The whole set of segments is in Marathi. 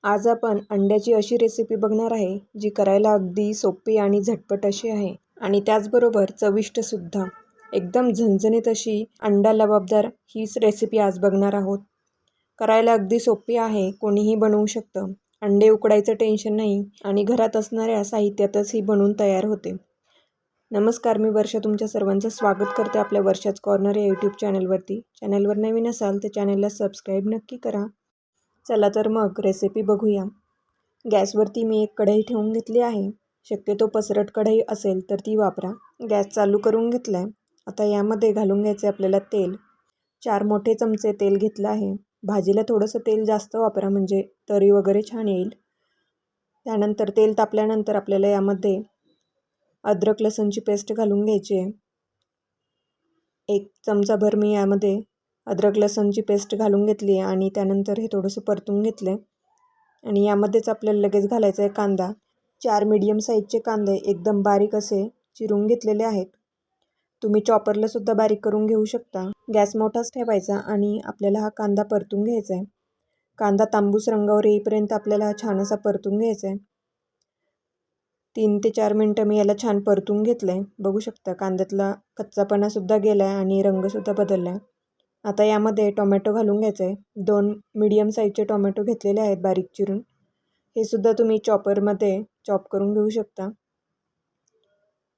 आज आपण अंड्याची अशी रेसिपी बघणार आहे जी करायला अगदी सोपी आणि झटपट अशी आहे आणि त्याचबरोबर चविष्टसुद्धा. एकदम झणझणीत अशी अंडा लबाबदार ही रेसिपी आज बघणार आहोत. करायला अगदी सोपी आहे, कोणीही बनवू शकतं. अंडे उकडायचं टेन्शन नाही आणि घरात असणाऱ्या साहित्यातच ही बनवून तयार होते. नमस्कार, मी वर्षा तुमच्या सर्वांचं स्वागत करते आपल्या वर्षाच कॉर्नर या यूट्यूब चॅनलवरती. चॅनलवर नवीन असाल तर चॅनलला सबस्क्राईब नक्की करा. चला तर मग रेसिपी बघूया. गॅसवरती मी एक कढई ठेवून घेतली आहे. शक्यतो पसरट कढई असेल तर ती वापरा. गॅस चालू करून घेतला आहे. आता यामध्ये घालून घ्यायचे आपल्याला तेल. 4 मोठे चमचे तेल घेतलं आहे. भाजीला थोडंसं तेल जास्त वापरा म्हणजे तरी वगैरे छान येईल. त्यानंतर तेल तापल्यानंतर आपल्याला यामध्ये अद्रक लसूणची पेस्ट घालून घ्यायची आहे. 1 चमचाभर मी यामध्ये अद्रक लसूणची पेस्ट घालून घेतली आहे आणि त्यानंतर हे थोडंसं परतून घेतलं आहे. आणि यामध्येच आपल्याला लगेच घालायचा आहे कांदा. 4 मीडियम साईजचे कांदे एकदम बारीक असे चिरून घेतलेले आहेत. तुम्ही चॉपरला सुद्धा बारीक करून घेऊ शकता. गॅस मोठाच ठेवायचा आणि आपल्याला हा कांदा परतून घ्यायचा आहे. कांदा तांबूस रंगावर येईपर्यंत आपल्याला छान असा परतून घ्यायचा आहे. 3 ते 4 मिनटं मी याला छान परतून घेतलं आहे. बघू शकता कांद्यातला कच्चापणासुद्धा गेला आहे आणि रंगसुद्धा बदलला आहे. आता यामध्ये टोमॅटो घालून घ्यायचं आहे. 2 मीडियम साईजचे टोमॅटो घेतलेले आहेत बारीक चिरून. हे सुद्धा तुम्ही चॉपरमध्ये चॉप करून घेऊ शकता.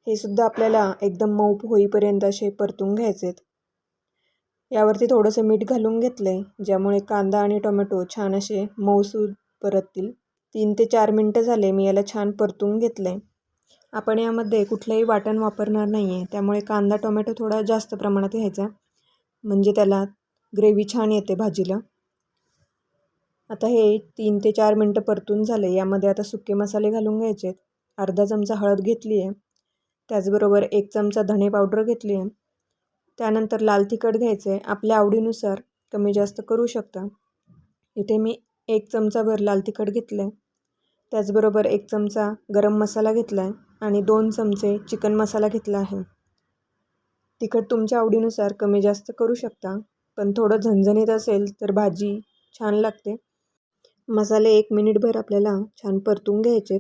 हे सुद्धा आपल्याला एकदम मऊ होईपर्यंत असे परतून घ्यायचे आहेत. यावरती थोडंसं मीठ घालून घेतलं आहे, ज्यामुळे कांदा आणि टोमॅटो छान असे मऊसूद परततील. 3 ते 4 मिनटं झाले मी याला छान परतून घेतलं आहे. आपण यामध्ये कुठलंही वाटण वापरणार नाही आहे, त्यामुळे कांदा टोमॅटो थोडा जास्त प्रमाणात घ्यायचा, म्हणजे त्याला ग्रेव्ही छान येते भाजीला. आता हे 3 ते 4 मिनटं परतून झाले. यामध्ये आता सुके मसाले घालून घ्यायचे. अर्धा चमचा हळद घेतली आहे. त्याचबरोबर 1 चमचा धणे पावडर घेतली आहे. त्यानंतर लाल तिखट घ्यायचं आहे. आपल्या आवडीनुसार कमी जास्त करू शकता. इथे मी 1 चमचाभर लाल तिखट घेतलं आहे. त्याचबरोबर 1 चमचा गरम मसाला घेतला आहे आणि 2 चमचे चिकन मसाला घेतला आहे. तिखट तुमच्या आवडीनुसार कमी जास्त करू शकता, पण थोडं झणझणीत असेल तर भाजी छान लागते. मसाले 1 मिनिटभर आपल्याला छान परतून घ्यायचेत.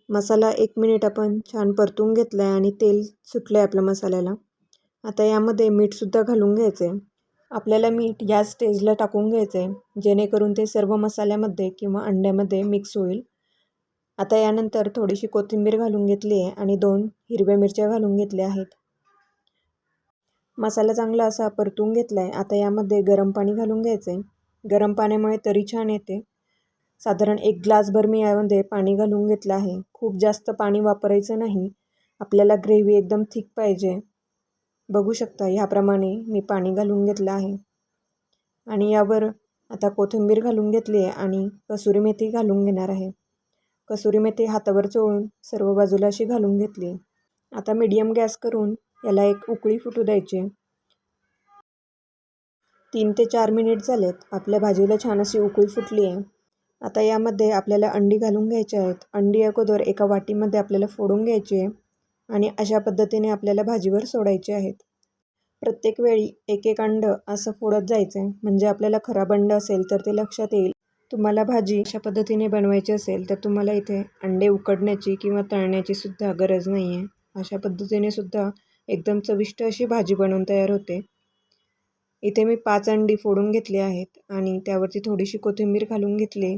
मसाला 1 मिनिट आपण छान परतून घेतला आहे आणि तेल सुटलं आहे आपल्या मसाल्याला. आता यामध्ये मीठसुद्धा घालून घ्यायचं आहे. आपल्याला मीठ या स्टेजला टाकून घ्यायचं आहे, जेणेकरून ते सर्व मसाल्यामध्ये किंवा अंड्यामध्ये मिक्स होईल. आता यानंतर थोडीशी कोथिंबीर घालून घेतली आहे आणि 2 हिरव्या मिरच्या घालून घेतल्या आहेत. मसाला चांगला असा परतून घेतला आहे. आता यामध्ये गरम पाणी घालून घ्यायचं आहे. गरम पाण्यामुळे तरी छान येते. साधारण 1 ग्लासभर मी यामध्ये पाणी घालून घेतलं आहे. खूप जास्त पाणी वापरायचं नाही. आपल्याला ग्रेव्ही एकदम थिक पाहिजे. बघू शकता ह्याप्रमाणे मी पाणी घालून घेतलं आहे. आणि यावर आता कोथिंबीर घालून घेतली आहे आणि कसुरी मेथी घालून घेणार आहे. कसुरी मेथी हातावर चोळून सर्व बाजूला अशी घालून घेतली. आता मीडियम गॅस करून याला एक उकळी फुटू द्यायची. 3 ते 4 मिनिट झालेत. आपल्या भाजीला छान अशी उकळी फुटली आहे. आता यामध्ये आपल्याला अंडी घालून घ्यायची आहेत. अंडी अगोदर एका वाटीमध्ये आपल्याला फोडून घ्यायची आहे आणि अशा पद्धतीने आपल्याला भाजीवर सोडायचे आहेत. प्रत्येक वेळी एक एक अंडं असं फोडत जायचं आहे, म्हणजे आपल्याला खराब अंडं असेल तर ते लक्षात येईल. तुम्हाला भाजी अशा पद्धतीने बनवायची असेल तर तुम्हाला इथे अंडे उकडण्याची किंवा तळण्याची सुद्धा गरज नाही आहे. अशा पद्धतीने सुद्धा एकदम चविष्ट अशी भाजी बनवून तयार होते. इथे मी 5 अंडी फोडून घेतली आहेत आणि त्यावरती थोडीशी कोथिंबीर घालून घेतली.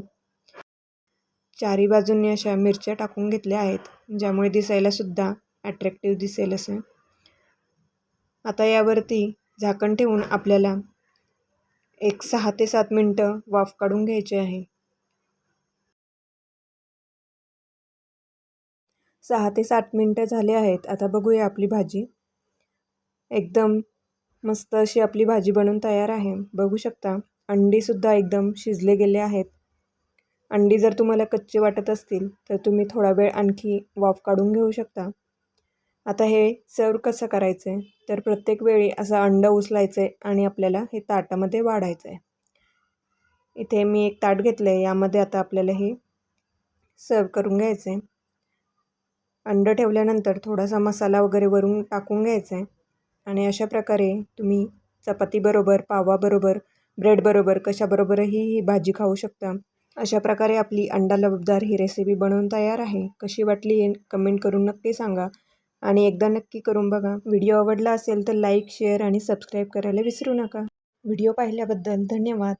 चारी बाजूंनी अशा मिरच्या टाकून घेतल्या आहेत, ज्यामुळे दिसायला सुद्धा अट्रॅक्टिव्ह दिसेल असं. आता यावरती झाकण ठेवून आपल्याला एक 6 ते 7 मिनटं वाफ काढून घ्यायची आहे. 6 ते 7 मिनटं झाले आहेत. आता बघूया आपली भाजी. एकदम मस्त अशी आपली भाजी बनवून तयार आहे. बघू शकता अंडीसुद्धा एकदम शिजले गेले आहेत. अंडी जर तुम्हाला कच्चे वाटत असतील तर तुम्ही थोडा वेळ आणखी वाफ काढून घेऊ शकता. आता हे सर्व कसं करायचं आहे तर प्रत्येक वेळी असं अंडं उचलायचं आहे आणि आपल्याला हे ताटामध्ये वाढायचं आहे. इथे मी एक ताट घेतलं आहे. यामध्ये आता आपल्याला हे सर्व करून घ्यायचं आहे. अंडं ठेवल्यानंतर थोडासा मसाला वगैरे वरून टाकून घ्यायचा आहे आणि अशा प्रकारे तुम्ही चपातीबरोबर, पावाबरोबर, ब्रेडबरोबर कशाबरोबरही ही भाजी खाऊ शकता. अशा प्रकारे आपली अंडा लबाबदार ही रेसिपी बनवून तयार आहे. कशी वाटली हे कमेंट करून नक्की सांगा आणि एकदा नक्की करून बघा. व्हिडिओ आवडला असेल तर लाईक, शेअर आणि सबस्क्राईब करायला विसरू नका. व्हिडिओ पाहिल्याबद्दल धन्यवाद.